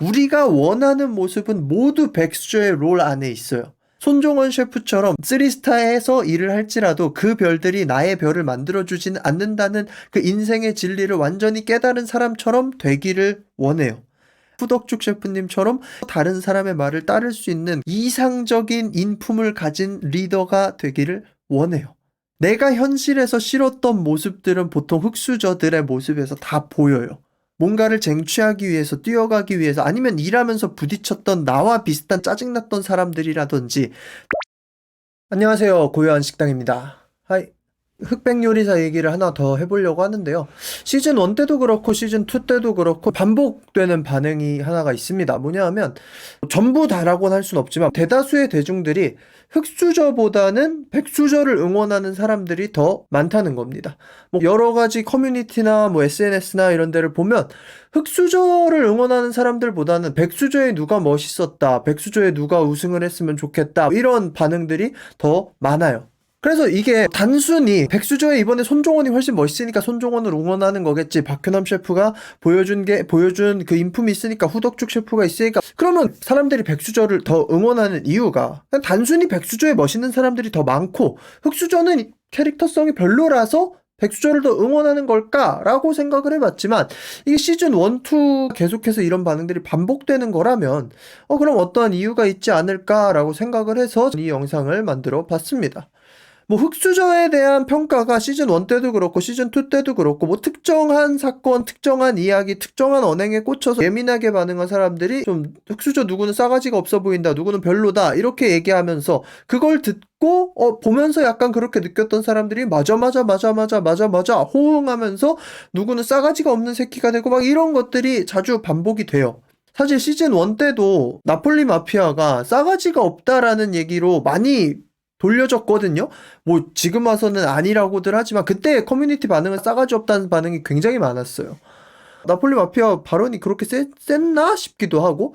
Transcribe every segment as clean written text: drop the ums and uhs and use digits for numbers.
우리가 원하는 모습은 모두 백수저의 롤 안에 있어요. 손종원 셰프처럼 3스타에서 일을 할지라도 그 별들이 나의 별을 만들어주진 않는다는 그 인생의 진리를 완전히 깨달은 사람처럼 되기를 원해요. 후덕죽 셰프님처럼 다른 사람의 말을 따를 수 있는 이상적인 인품을 가진 리더가 되기를 원해요. 내가 현실에서 싫었던 모습들은 보통 흑수저들의 모습에서 다 보여요. 뭔가를 쟁취하기 위해서, 뛰어가기 위해서, 아니면 일하면서 부딪혔던 나와 비슷한 짜증났던 사람들이라든지. 안녕하세요, 고요한 식당입니다. 하이. 흑백 요리사 얘기를 하나 더 해보려고 하는데요. 시즌 1 때도 그렇고 시즌 2 때도 그렇고 반복되는 반응이 하나가 있습니다. 뭐냐 하면 전부 다라고는 할 수는 없지만 대다수의 대중들이 흑수저보다는 백수저를 응원하는 사람들이 더 많다는 겁니다. 뭐 여러 가지 커뮤니티나 뭐 SNS나 이런 데를 보면 흑수저를 응원하는 사람들보다는 백수저에 누가 멋있었다, 백수저에 누가 우승을 했으면 좋겠다, 이런 반응들이 더 많아요. 그래서 이게 단순히 백수저에 이번에 손종원이 훨씬 멋있으니까 손종원을 응원하는 거겠지, 박효남 셰프가 보여준 그 인품이 있으니까, 후덕죽 셰프가 있으니까, 그러면 사람들이 백수저를 더 응원하는 이유가 그냥 단순히 백수저에 멋있는 사람들이 더 많고 흑수저는 캐릭터성이 별로라서 백수저를 더 응원하는 걸까라고 생각을 해봤지만, 이게 시즌 1, 2 계속해서 이런 반응들이 반복되는 거라면 그럼 어떠한 이유가 있지 않을까라고 생각을 해서 이 영상을 만들어 봤습니다. 뭐 흑수저에 대한 평가가 시즌 1 때도 그렇고 시즌 2 때도 그렇고 뭐 특정한 사건, 특정한 이야기, 특정한 언행에 꽂혀서 예민하게 반응한 사람들이 좀 흑수저 누구는 싸가지가 없어 보인다, 누구는 별로다, 이렇게 얘기하면서 그걸 듣고 보면서 약간 그렇게 느꼈던 사람들이 맞아 호응하면서 누구는 싸가지가 없는 새끼가 되고 막 이런 것들이 자주 반복이 돼요. 사실 시즌 1 때도 나폴리 마피아가 싸가지가 없다라는 얘기로 많이 돌려졌거든요. 뭐 지금 와서는 아니라고들 하지만 그때 커뮤니티 반응은 싸가지 없다는 반응이 굉장히 많았어요. 나폴리 마피아 발언이 그렇게 셌나 싶기도 하고,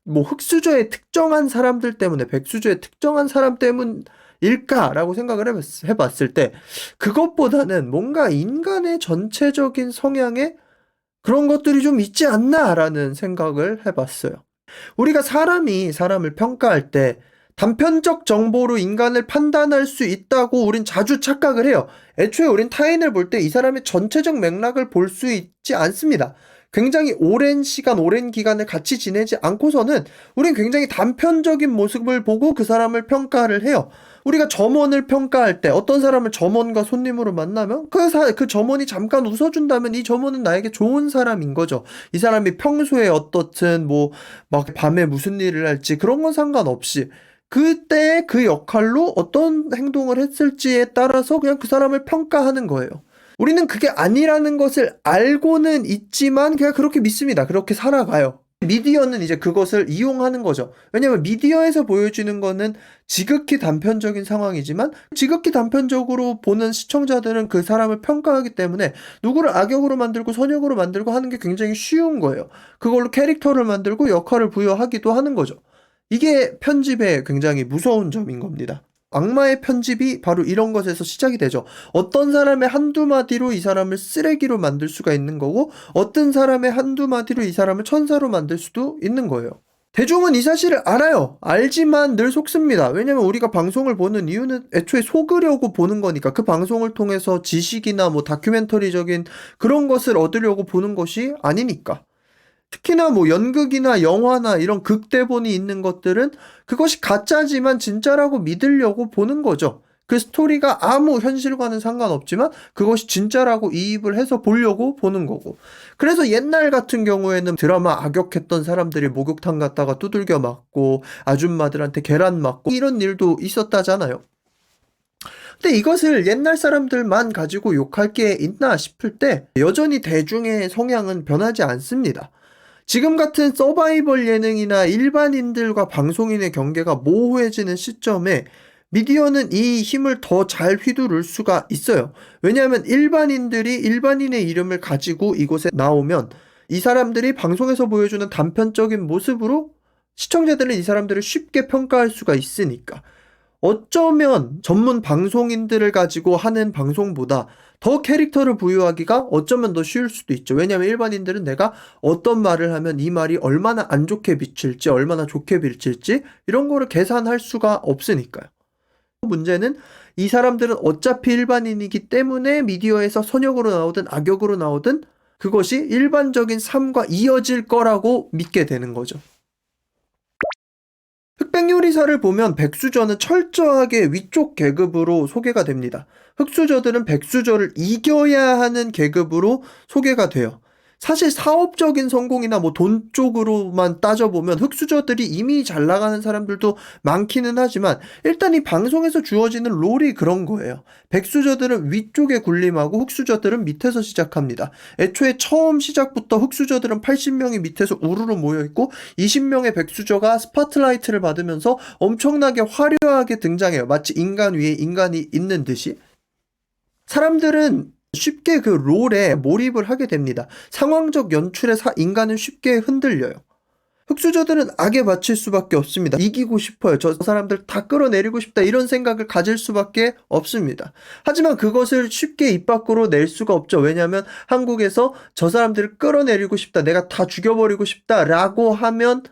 뭐 흑수저의 특정한 사람들 때문에, 백수저의 특정한 사람 때문일까라고 생각을 해봤을 때 그것보다는 뭔가 인간의 전체적인 성향에 그런 것들이 좀 있지 않나라는 생각을 해봤어요. 우리가 사람이 사람을 평가할 때 단편적 정보로 인간을 판단할 수 있다고 우린 자주 착각을 해요. 애초에 우린 타인을 볼 때 이 사람의 전체적 맥락을 볼 수 있지 않습니다. 굉장히 오랜 시간, 오랜 기간을 같이 지내지 않고서는 우린 굉장히 단편적인 모습을 보고 그 사람을 평가를 해요. 우리가 점원을 평가할 때 어떤 사람을 점원과 손님으로 만나면 그 점원이 잠깐 웃어준다면 이 점원은 나에게 좋은 사람인 거죠. 이 사람이 평소에 어떻든 뭐 막 밤에 무슨 일을 할지 그런 건 상관없이 그때 그 역할로 어떤 행동을 했을지에 따라서 그냥 그 사람을 평가하는 거예요. 우리는 그게 아니라는 것을 알고는 있지만 그냥 그렇게 믿습니다. 그렇게 살아가요. 미디어는 이제 그것을 이용하는 거죠. 왜냐면 미디어에서 보여주는 거는 지극히 단편적인 상황이지만 지극히 단편적으로 보는 시청자들은 그 사람을 평가하기 때문에 누구를 악역으로 만들고 선역으로 만들고 하는 게 굉장히 쉬운 거예요. 그걸로 캐릭터를 만들고 역할을 부여하기도 하는 거죠. 이게 편집의 굉장히 무서운 점인 겁니다. 악마의 편집이 바로 이런 것에서 시작이 되죠. 어떤 사람의 한두 마디로 이 사람을 쓰레기로 만들 수가 있는 거고, 어떤 사람의 한두 마디로 이 사람을 천사로 만들 수도 있는 거예요. 대중은 이 사실을 알아요. 알지만 늘 속습니다. 왜냐면 우리가 방송을 보는 이유는 애초에 속으려고 보는 거니까, 그 방송을 통해서 지식이나 뭐 다큐멘터리적인 그런 것을 얻으려고 보는 것이 아니니까. 특히나 뭐 연극이나 영화나 이런 극대본이 있는 것들은 그것이 가짜지만 진짜라고 믿으려고 보는 거죠. 그 스토리가 아무 현실과는 상관없지만 그것이 진짜라고 이입을 해서 보려고 보는 거고. 그래서 옛날 같은 경우에는 드라마 악역했던 사람들이 목욕탕 갔다가 두들겨 맞고 아줌마들한테 계란 맞고 이런 일도 있었다잖아요. 근데 이것을 옛날 사람들만 가지고 욕할 게 있나 싶을 때 여전히 대중의 성향은 변하지 않습니다. 지금 같은 서바이벌 예능이나 일반인들과 방송인의 경계가 모호해지는 시점에 미디어는 이 힘을 더 잘 휘두를 수가 있어요. 왜냐하면 일반인들이 일반인의 이름을 가지고 이곳에 나오면 이 사람들이 방송에서 보여주는 단편적인 모습으로 시청자들은 이 사람들을 쉽게 평가할 수가 있으니까. 어쩌면 전문 방송인들을 가지고 하는 방송보다 더 캐릭터를 부여하기가 어쩌면 더 쉬울 수도 있죠. 왜냐하면 일반인들은 내가 어떤 말을 하면 이 말이 얼마나 안 좋게 비칠지, 얼마나 좋게 비칠지 이런 거를 계산할 수가 없으니까요. 문제는 이 사람들은 어차피 일반인이기 때문에 미디어에서 선역으로 나오든 악역으로 나오든 그것이 일반적인 삶과 이어질 거라고 믿게 되는 거죠. 흑백요리사를 보면 백수저는 철저하게 위쪽 계급으로 소개가 됩니다. 흑수저들은 백수저를 이겨야 하는 계급으로 소개가 돼요. 사실 사업적인 성공이나 뭐 돈 쪽으로만 따져보면 흑수저들이 이미 잘 나가는 사람들도 많기는 하지만 일단 이 방송에서 주어지는 롤이 그런 거예요. 백수저들은 위쪽에 군림하고 흑수저들은 밑에서 시작합니다. 애초에 처음 시작부터 흑수저들은 80명이 밑에서 우르르 모여있고 20명의 백수저가 스파트라이트를 받으면서 엄청나게 화려하게 등장해요. 마치 인간 위에 인간이 있는 듯이. 사람들은 쉽게 그 롤에 몰입을 하게 됩니다. 상황적 연출에 인간은 쉽게 흔들려요. 흑수저들은 악에 바칠 수밖에 없습니다. 이기고 싶어요. 저 사람들 다 끌어내리고 싶다. 이런 생각을 가질 수밖에 없습니다. 하지만 그것을 쉽게 입 밖으로 낼 수가 없죠. 왜냐하면 한국에서 저 사람들을 끌어내리고 싶다. 내가 다 죽여버리고 싶다. 라고 하면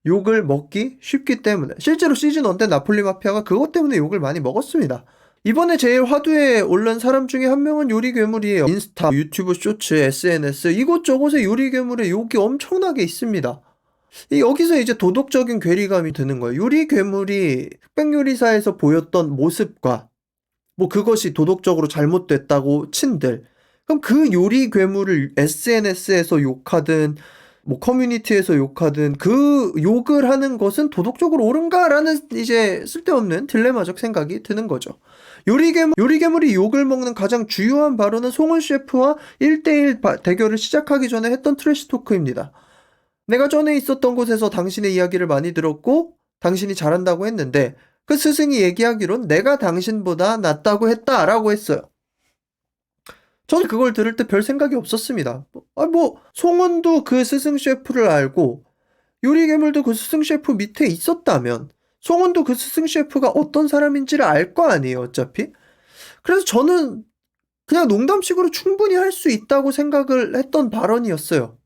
욕을 먹기 쉽기 때문에. 실제로 시즌1 때 나폴리 마피아가 그것 때문에 욕을 많이 먹었습니다. 이번에 제일 화두에 오른 사람 중에 한 명은 요리 괴물이에요. 인스타, 유튜브 쇼츠, SNS 이곳저곳에 요리 괴물의 욕이 엄청나게 있습니다. 여기서 이제 도덕적인 괴리감이 드는 거예요. 요리 괴물이 흑백요리사에서 보였던 모습과 뭐 그것이 도덕적으로 잘못됐다고 친들. 그럼 그 요리 괴물을 SNS에서 욕하든 뭐 커뮤니티에서 욕하든 그 욕을 하는 것은 도덕적으로 옳은가라는 이제 쓸데없는 딜레마적 생각이 드는 거죠. 요리괴물이 욕을 먹는 가장 주요한 발언은 송은 셰프와 1대1 대결을 시작하기 전에 했던 트래시 토크입니다. 내가 전에 있었던 곳에서 당신의 이야기를 많이 들었고 당신이 잘한다고 했는데 그 스승이 얘기하기론 내가 당신보다 낫다고 했다라고 했어요. 저는 그걸 들을 때 별 생각이 없었습니다. 송은도 그 스승 셰프를 알고 요리괴물도 그 스승 셰프 밑에 있었다면 송은도 그 스승 셰프가 어떤 사람인지를 알 거 아니에요, 어차피. 그래서 저는 그냥 농담식으로 충분히 할 수 있다고 생각을 했던 발언이었어요.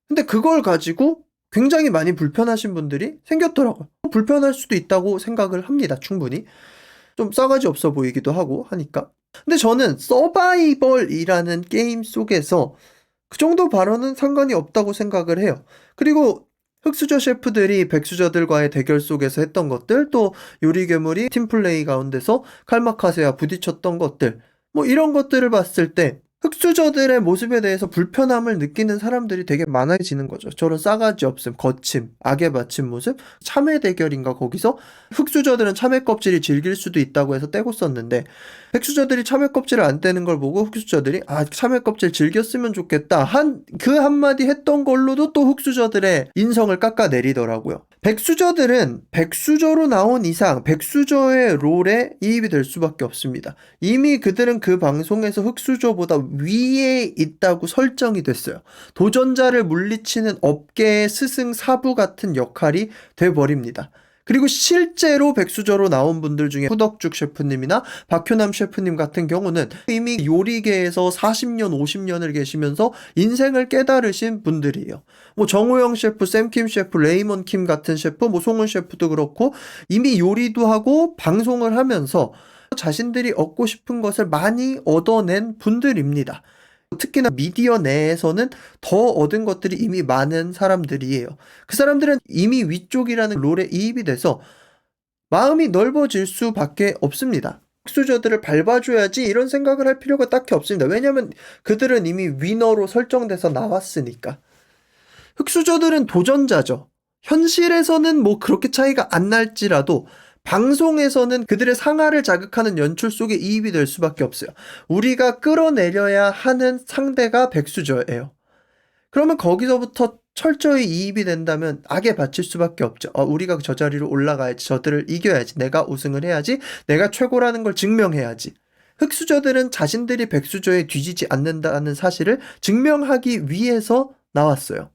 근데 그걸 가지고 굉장히 많이 불편하신 분들이 생겼더라고요. 불편할 수도 있다고 생각을 합니다, 충분히. 좀 싸가지 없어 보이기도 하고 하니까. 근데 저는 서바이벌이라는 게임 속에서 그 정도 발언은 상관이 없다고 생각을 해요. 그리고 흑수저 셰프들이 백수저들과의 대결 속에서 했던 것들, 또 요리괴물이 팀플레이 가운데서 칼마카세와 부딪혔던 것들, 뭐 이런 것들을 봤을 때 흑수저들의 모습에 대해서 불편함을 느끼는 사람들이 되게 많아지는 거죠. 저런 싸가지 없음, 거침, 악에 바친 모습, 참외 대결인가 거기서 흑수저들은 참외 껍질이 질길 수도 있다고 해서 떼고 썼는데 백수저들이 참외 껍질을 안 떼는 걸 보고 흑수저들이 참외 껍질 질겼으면 좋겠다 그 한마디 했던 걸로도 또 흑수저들의 인성을 깎아내리더라고요. 백수저들은 백수저로 나온 이상 백수저의 롤에 이입이 될 수밖에 없습니다. 이미 그들은 그 방송에서 흑수저보다 위에 있다고 설정이 됐어요. 도전자를 물리치는 업계의 스승 사부 같은 역할이 돼버립니다. 그리고 실제로 백수저로 나온 분들 중에 후덕죽 셰프님이나 박효남 셰프님 같은 경우는 이미 요리계에서 40년, 50년을 계시면서 인생을 깨달으신 분들이에요. 뭐 정호영 셰프, 샘킴 셰프, 레이먼 킴 같은 셰프, 뭐 송은 셰프도 그렇고 이미 요리도 하고 방송을 하면서 자신들이 얻고 싶은 것을 많이 얻어낸 분들입니다. 특히나 미디어 내에서는 더 얻은 것들이 이미 많은 사람들이에요. 그 사람들은 이미 위쪽이라는 롤에 이입이 돼서 마음이 넓어질 수밖에 없습니다. 흑수저들을 밟아줘야지 이런 생각을 할 필요가 딱히 없습니다. 왜냐하면 그들은 이미 위너로 설정돼서 나왔으니까. 흑수저들은 도전자죠. 현실에서는 뭐 그렇게 차이가 안 날지라도 방송에서는 그들의 상하를 자극하는 연출 속에 이입이 될 수밖에 없어요. 우리가 끌어내려야 하는 상대가 백수저예요. 그러면 거기서부터 철저히 이입이 된다면 악에 바칠 수밖에 없죠. 우리가 저 자리로 올라가야지. 저들을 이겨야지. 내가 우승을 해야지. 내가 최고라는 걸 증명해야지. 흑수저들은 자신들이 백수저에 뒤지지 않는다는 사실을 증명하기 위해서 나왔어요.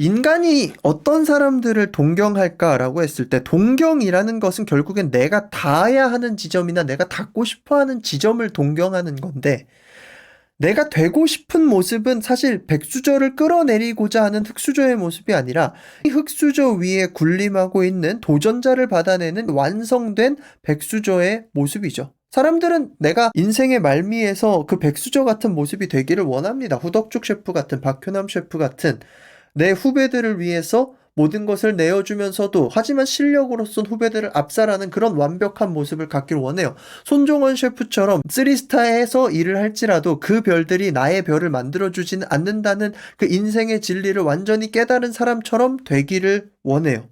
인간이 어떤 사람들을 동경할까라고 했을 때 동경이라는 것은 결국엔 내가 닿아야 하는 지점이나 내가 닿고 싶어 하는 지점을 동경하는 건데 내가 되고 싶은 모습은 사실 백수저를 끌어내리고자 하는 흑수저의 모습이 아니라 이 흑수저 위에 군림하고 있는 도전자를 받아내는 완성된 백수저의 모습이죠. 사람들은 내가 인생의 말미에서 그 백수저 같은 모습이 되기를 원합니다. 후덕죽 셰프 같은, 박효남 셰프 같은 내 후배들을 위해서 모든 것을 내어주면서도 하지만 실력으로선 후배들을 압살하는 그런 완벽한 모습을 갖길 원해요. 손종원 셰프처럼 3스타에서 일을 할지라도 그 별들이 나의 별을 만들어주지는 않는다는 그 인생의 진리를 완전히 깨달은 사람처럼 되기를 원해요.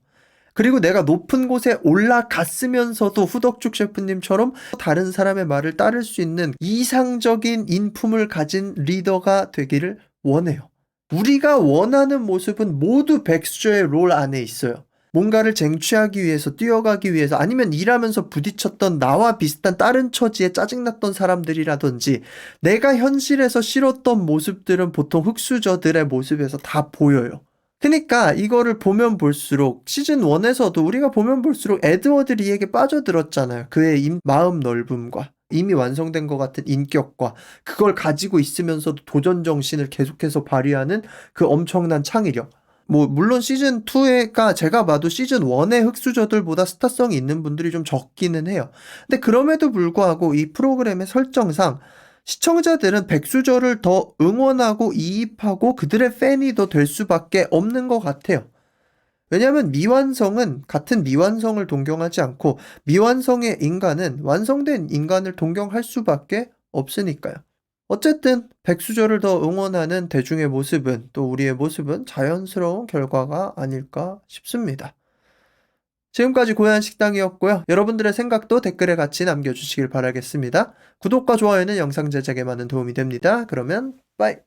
그리고 내가 높은 곳에 올라갔으면서도 후덕죽 셰프님처럼 다른 사람의 말을 따를 수 있는 이상적인 인품을 가진 리더가 되기를 원해요. 우리가 원하는 모습은 모두 백수저의 롤 안에 있어요. 뭔가를 쟁취하기 위해서, 뛰어가기 위해서, 아니면 일하면서 부딪혔던 나와 비슷한 다른 처지에 짜증났던 사람들이라든지 내가 현실에서 싫었던 모습들은 보통 흑수저들의 모습에서 다 보여요. 그러니까 이거를 보면 볼수록 시즌 1에서도 우리가 보면 볼수록 에드워드 리에게 빠져들었잖아요. 그의 마음 넓음과 이미 완성된 것 같은 인격과 그걸 가지고 있으면서도 도전 정신을 계속해서 발휘하는 그 엄청난 창의력. 물론 시즌 2가 제가 봐도 시즌 1의 흑수저들보다 스타성이 있는 분들이 좀 적기는 해요. 근데 그럼에도 불구하고 이 프로그램의 설정상 시청자들은 백수저를 더 응원하고 이입하고 그들의 팬이 더 될 수밖에 없는 것 같아요. 왜냐하면 미완성은 같은 미완성을 동경하지 않고 미완성의 인간은 완성된 인간을 동경할 수밖에 없으니까요. 어쨌든 백수저를 더 응원하는 대중의 모습은 또 우리의 모습은 자연스러운 결과가 아닐까 싶습니다. 지금까지 고양식당이었고요. 여러분들의 생각도 댓글에 같이 남겨주시길 바라겠습니다. 구독과 좋아요는 영상 제작에 많은 도움이 됩니다. 그러면 빠이!